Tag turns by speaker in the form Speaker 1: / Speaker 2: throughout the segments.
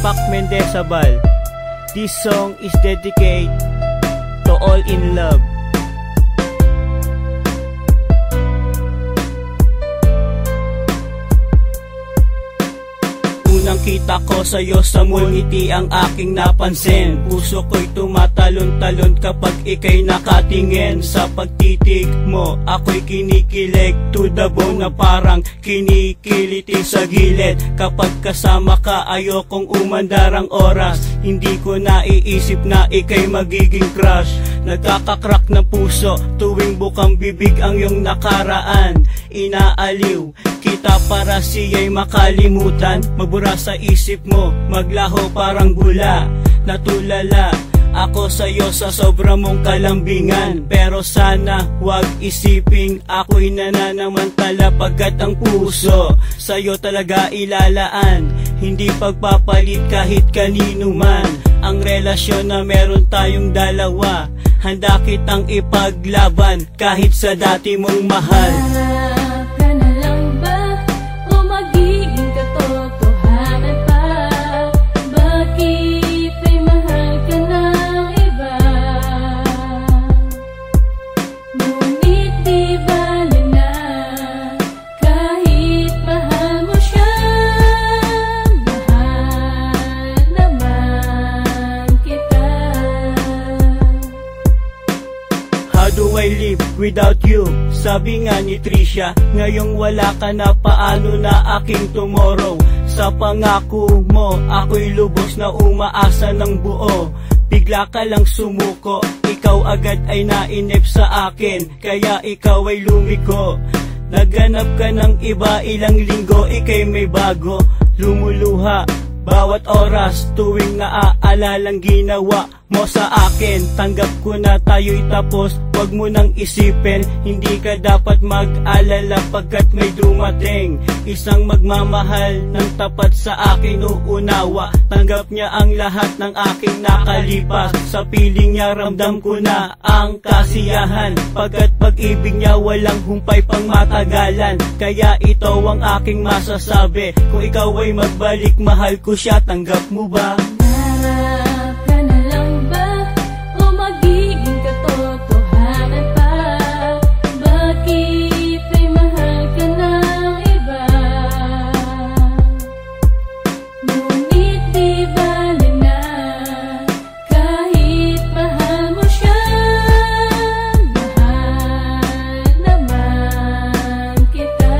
Speaker 1: Pac Mendezabal. This song is dedicated to all in love. Unang kita ko sa'yo sa mall, ngiti ang aking napansin. Puso ko'y tumatalon-talon kapag ika'y nakatingin. Sa pagtitig mo, ako'y kinikilig to the bone na parang kinikiliti sa gilid. Kapag kasama ka, ayokong umandar ang oras. Hindi ko naiisip na ika'y magiging crush. Nagkakakrak ng puso tuwing bukang bibig ang iyong nakaraan. Inaaliw kita para siya'y makalimutan. Magbura sa isip mo, maglaho parang bula. Natulala ako sa'yo sa sobra mong kalambingan. Pero sana wag isiping ako'y nananamantala, pagkat ang puso sa'yo talaga ilalaan. Hindi pagpapalit kahit kanino man. Ang relasyon na meron tayong dalawa, handa kitang ipaglaban kahit sa dati mong mahal. How do I live without you? Sabi nga ni Trisha, ngayong wala ka na, paano na aking tomorrow? Sa pangako mo, ako'y lubos na umaasa ng buo. Bigla ka lang sumuko, ikaw agad ay nainip sa akin, kaya ikaw ay lumiko. Naghanap ka ng iba, ilang linggo ika'y may bago. Lumuluha bawat oras tuwing naaalalang ginawa mo sa akin. Tanggap ko na tayo'y tapos, wag mo nang isipin. Hindi ka dapat mag-alala pagkat may dumating isang magmamahal ng tapat sa akin, uunawa. Tanggap niya ang lahat ng aking nakalipas. Sa piling niya ramdam ko na ang kasiyahan, pagkat pag-ibig niya walang humpay pang matagalan. Kaya ito ang aking masasabi, kung ikaw ay magbalik, mahal ko siya, tanggap mo ba?
Speaker 2: Harap ka na lang ba o magiging katotohanan pa? Bakit ay mahal ka ng iba? Ngunit di bale na kahit mahal mo siya, mahal naman kita.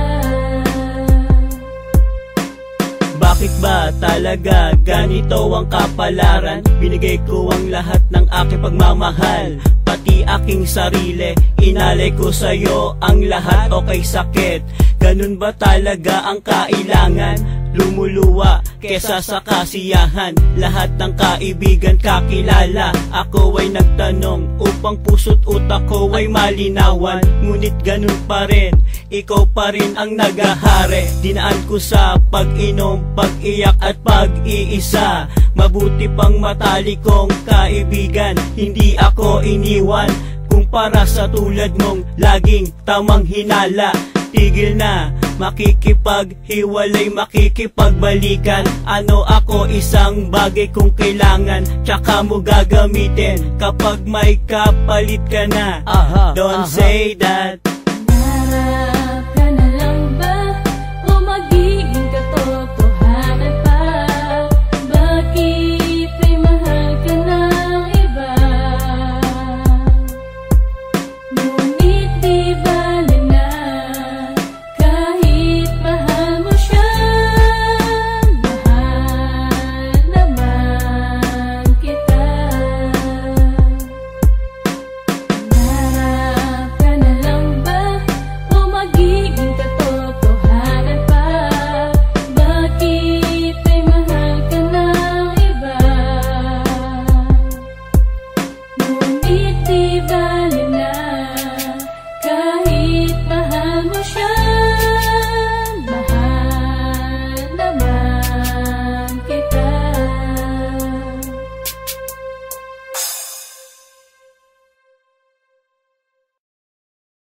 Speaker 1: Bakit ba talaga ganito ang kapalaran? Binigay ko ang lahat ng aking pagmamahal, pati aking sarili. Inalay ko sa'yo ang lahat, okay sakit. Ganun ba talaga ang kailangan? Lumuluwa kesa sa kasiyahan. Lahat ng kaibigan kakilala. Ako ay nagtanong upang puso't utak ko ay malinawan. Ngunit ganun pa rin, ikaw pa rin ang nagahari. Dinaan ko sa pag-inom, pag-iyak at pag-iisa. Mabuti pang matalik kong kaibigan, hindi ako iniwan. Kung para sa tulad mong laging tamang hinala, tigil na makikipaghiwalay, makikipagbalikan. Ano ako, isang bagay kung kailangan, tsaka mo gagamitin kapag may kapalit ka na. Don't say that